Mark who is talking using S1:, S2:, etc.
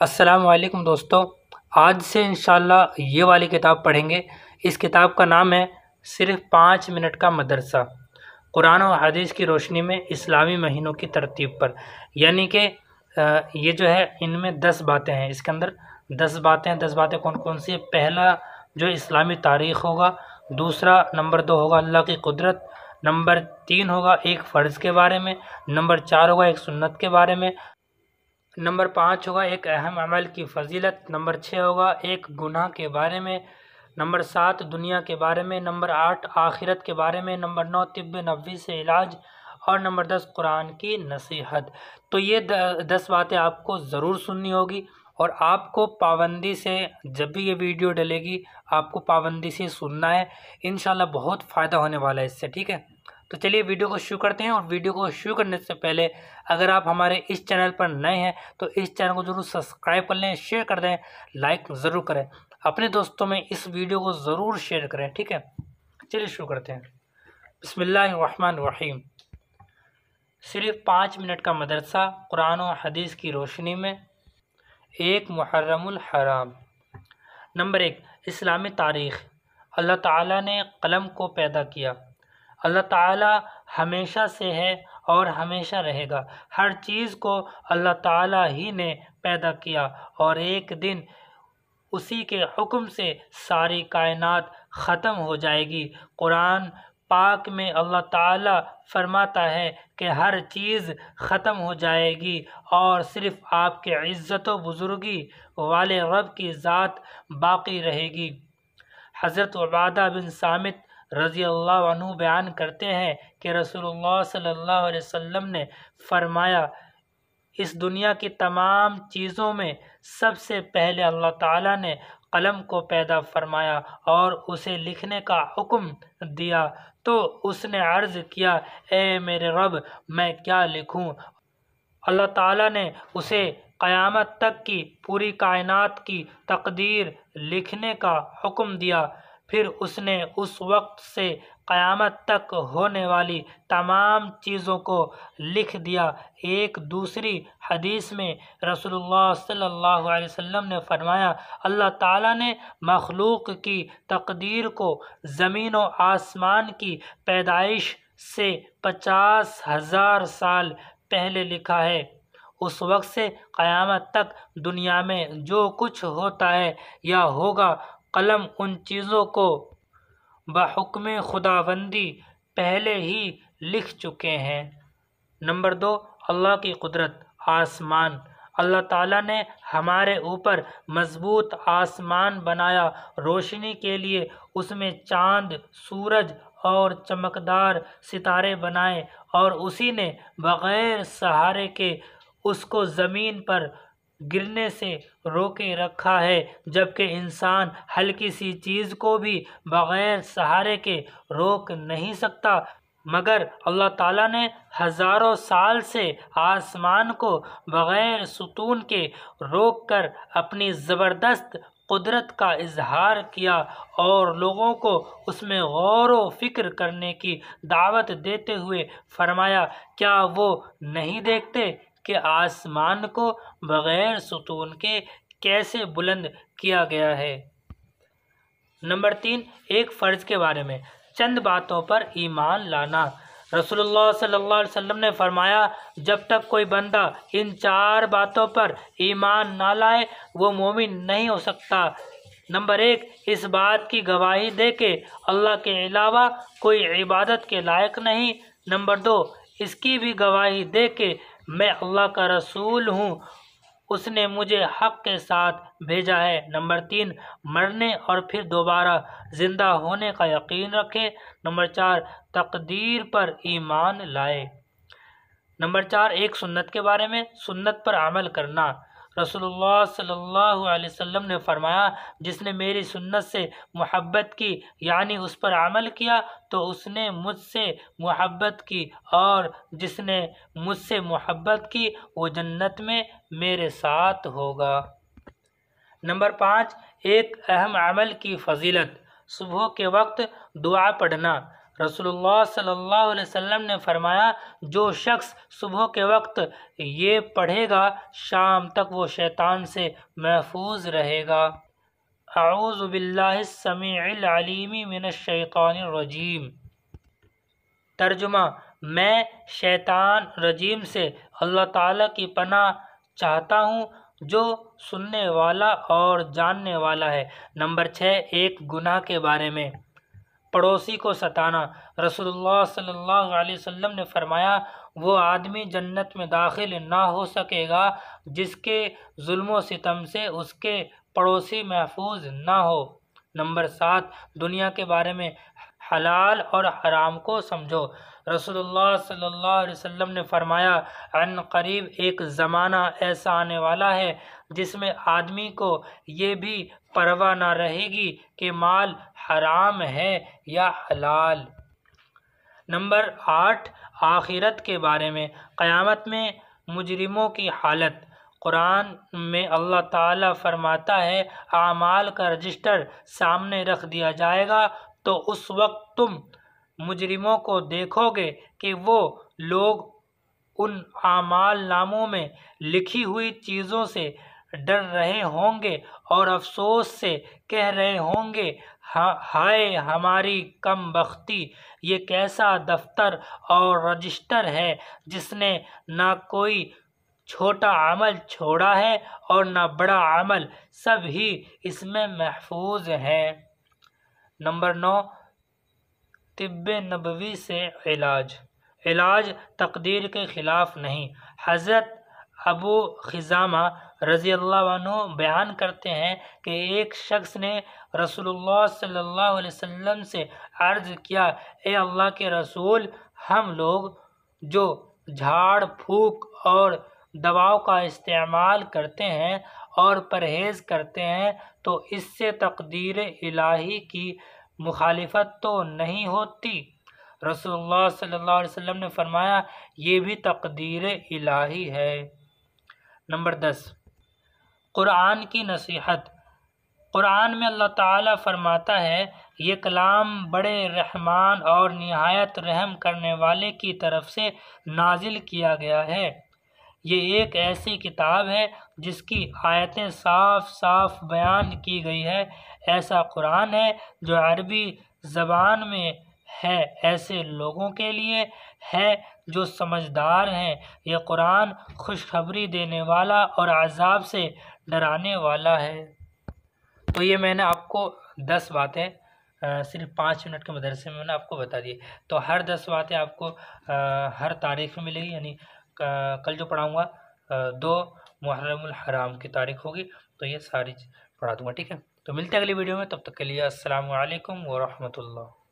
S1: السلام علیکم دوستو، آج سے انشاءاللہ یہ والی کتاب پڑھیں گے۔ اس کتاب کا نام ہے صرف 5 منٹ کا مدرسہ، قرآن و حدیث کی روشنی میں اسلامی مہینوں کی ترتیب پر۔ یعنی کہ یہ جو ہے ان میں 10 باتیں ہیں، اس کے اندر 10 باتیں ہیں۔ 10 باتیں کون کون سی ہیں؟ پہلا جو اسلامی تاریخ ہوگا، دوسرا نمبر 2 ہوگا اللہ کی قدرت، نمبر 3 ہوگا ایک فرض کے بارے میں، نمبر 4 ہوگا ایک سنت کے بارے میں، نمبر 5 ہوگا ایک اہم عمل کی فضیلت، نمبر 6 ہوگا ایک گناہ کے بارے میں، نمبر 7 دنیا کے بارے میں، نمبر 8 آخرت کے بارے میں، نمبر 9 طب نبوی سے علاج، اور نمبر 10 قرآن کی نصیحت۔ تو یہ 10 باتیں آپ کو ضرور سننی ہوگی، اور آپ کو پابندی سے جب بھی یہ ویڈیو ڈلے گی آپ کو پابندی سے سننا ہے۔ انشاءاللہ بہت فائدہ ہونے والا ہے اس سے، ٹھیک ہے؟ تو چلیے ویڈیو کو شروع کرتے ہیں۔ اور ویڈیو کو شروع کرنے سے پہلے اگر آپ ہمارے اس چینل پر نئے ہیں تو اس چینل کو ضرور سبسکرائب کر لیں، شیئر کر دیں، لائک ضرور کریں، اپنے دوستوں میں اس ویڈیو کو ضرور شیئر کریں، ٹھیک ہے؟ چلیے شروع کرتے ہیں۔ بسم اللہ الرحمن الرحیم۔ صرف 5 منٹ کا مدرسہ، قرآن و حدیث کی روشنی میں، ایک محرم الحرام۔ نمبر 1، اسلامی تاریخ۔ اللہ تعالیٰ نے قلم کو پیدا کیا۔ اللہ تعالیٰ ہمیشہ سے ہے اور ہمیشہ رہے گا۔ ہر چیز کو اللہ تعالیٰ ہی نے پیدا کیا، اور ایک دن اسی کے حکم سے ساری کائنات ختم ہو جائے گی۔ قرآن پاک میں اللہ تعالیٰ فرماتا ہے کہ ہر چیز ختم ہو جائے گی اور صرف آپ کے عزت و بزرگی والے رب کی ذات باقی رہے گی۔ حضرت عبادہ بن صامت رضی اللہ عنہ بیان کرتے ہیں کہ رسول اللہ صلی اللہ علیہ وسلم نے فرمایا، اس دنیا کی تمام چیزوں میں سب سے پہلے اللہ تعالیٰ نے قلم کو پیدا فرمایا اور اسے لکھنے کا حکم دیا، تو اس نے عرض کیا، اے میرے رب، میں کیا لکھوں؟ اللہ تعالیٰ نے اسے قیامت تک کی پوری کائنات کی تقدیر لکھنے کا حکم دیا۔ پھر اس نے اس وقت سے قیامت تک ہونے والی تمام چیزوں کو لکھ دیا۔ ایک دوسری حدیث میں رسول اللہ صلی اللہ علیہ وسلم نے فرمایا، اللہ تعالیٰ نے مخلوق کی تقدیر کو زمین و آسمان کی پیدائش سے 50,000 سال پہلے لکھا ہے۔ اس وقت سے قیامت تک دنیا میں جو کچھ ہوتا ہے یا ہوگا، قلم ان چیزوں کو بحکم خداوندی پہلے ہی لکھ چکے ہیں۔ نمبر 2، اللہ کی قدرت۔ آسمان۔ اللہ تعالیٰ نے ہمارے اوپر مضبوط آسمان بنایا، روشنی کے لیے اس میں چاند، سورج اور چمکدار ستارے بنائے، اور اسی نے بغیر سہارے کے اس کو زمین پر گرنے سے روکے رکھا ہے، جبکہ انسان ہلکی سی چیز کو بھی بغیر سہارے کے روک نہیں سکتا، مگر اللہ تعالیٰ نے ہزاروں سال سے آسمان کو بغیر ستون کے روک کر اپنی زبردست قدرت کا اظہار کیا، اور لوگوں کو اس میں غور و فکر کرنے کی دعوت دیتے ہوئے فرمایا، کیا وہ نہیں دیکھتے کہ آسمان کو بغیر ستون کے کیسے بلند کیا گیا ہے؟ نمبر 3، ایک فرض کے بارے میں، چند باتوں پر ایمان لانا۔ رسول اللہ صلی اللہ علیہ وسلم نے فرمایا، جب تک کوئی بندہ ان 4 باتوں پر ایمان نہ لائے وہ مومن نہیں ہو سکتا۔ نمبر 1، اس بات کی گواہی دے کہ اللہ کے علاوہ کوئی عبادت کے لائق نہیں۔ نمبر 2، اس کی بھی گواہی دے کہ میں اللہ کا رسول ہوں، اس نے مجھے حق کے ساتھ بھیجا ہے۔ نمبر 3، مرنے اور پھر دوبارہ زندہ ہونے کا یقین رکھے۔ نمبر 4، تقدیر پر ایمان لائے۔ نمبر 4، ایک سنت کے بارے میں، سنت پر عمل کرنا۔ رسول اللہ صلی اللہ علیہ وسلم نے فرمایا، جس نے میری سنت سے محبت کی، یعنی اس پر عمل کیا، تو اس نے مجھ سے محبت کی، اور جس نے مجھ سے محبت کی وہ جنت میں میرے ساتھ ہوگا۔ نمبر 5، ایک اہم عمل کی فضیلت۔ صبح کے وقت دعا پڑھنا۔ رسول اللہ صلی اللہ علیہ وسلم نے فرمایا جو شخص صبح کے وقت یہ پڑھے گا شام تک وہ شیطان سے محفوظ رہے گا۔ اعوذ باللہ السمیع العلیم من الشیطان الرجیم۔ ترجمہ: میں شیطان رجیم سے اللہ تعالیٰ کی پناہ چاہتا ہوں جو سننے والا اور جاننے والا ہے۔ نمبر 6، ایک گناہ کے بارے میں۔ پڑوسی کو ستانا۔ رسول اللہ صلی اللہ علیہ وسلم نے فرمایا وہ آدمی جنت میں داخل نہ ہو سکے گا جس کے ظلم و ستم سے اس کے پڑوسی محفوظ نہ ہو۔ نمبر 7، دنیا کے بارے میں۔ حلال اور حرام کو سمجھو۔ رسول اللہ صلی اللہ علیہ وسلم نے فرمایا عن قریب ایک زمانہ ایسا آنے والا ہے جس میں آدمی کو یہ بھی پرواہ نہ رہے گی کہ مال حرام ہے یا حلال۔ نمبر 8، آخرت کے بارے میں۔ قیامت میں مجرموں کی حالت۔ قرآن میں اللہ تعالیٰ فرماتا ہے اعمال کا رجسٹر سامنے رکھ دیا جائے گا تو اس وقت تم مجرموں کو دیکھو گے کہ وہ لوگ ان اعمال ناموں میں لکھی ہوئی چیزوں سے ڈر رہے ہوں گے اور افسوس سے کہہ رہے ہوں گے ہائے ہماری کم بختی، یہ کیسا دفتر اور رجسٹر ہے جس نے نہ کوئی چھوٹا عمل چھوڑا ہے اور نہ بڑا عمل، سب ہی اس میں محفوظ ہیں۔ نمبر 9، طب نبوی سے علاج۔ علاج تقدیر کے خلاف نہیں۔ حضرت ابو خزامہ رضی اللہ عنہ بیان کرتے ہیں کہ ایک شخص نے رسول اللہ صلی اللہ علیہ وسلم سے عرض کیا اے اللہ کے رسول، ہم لوگ جو جھاڑ پھونک اور دواؤں کا استعمال کرتے ہیں اور پرہیز کرتے ہیں تو اس سے تقدیر الہی کی مخالفت تو نہیں ہوتی؟ رسول اللہ صلی اللہ علیہ وسلم نے فرمایا یہ بھی تقدیر الہی ہے۔ نمبر 10، قرآن کی نصیحت۔ قرآن میں اللہ تعالیٰ فرماتا ہے یہ کلام بڑے رحمان اور نہایت رحم کرنے والے کی طرف سے نازل کیا گیا ہے۔ یہ ایک ایسی کتاب ہے جس کی آیتیں صاف صاف بیان کی گئی ہے۔ ایسا قرآن ہے جو عربی زبان میں ہے، ایسے لوگوں کے لیے ہے جو سمجھدار ہیں۔ یہ قرآن خوشخبری دینے والا اور عذاب سے ڈرانے والا ہے۔ تو یہ میں نے آپ کو 10 باتیں صرف 5 منٹ کے مدرسے میں نے آپ کو بتا دی۔ تو ہر 10 باتیں آپ کو ہر تاریخ میں ملے گی، یعنی کل جو پڑھاؤں گا 2 محرم الحرام کی تاریخ ہوگی، تو یہ ساری پڑھا دوں گا، ٹھیک ہے؟ تو ملتے ہیں اگلی ویڈیو میں، تب تک کے لیے السلام علیکم ورحمۃ اللہ۔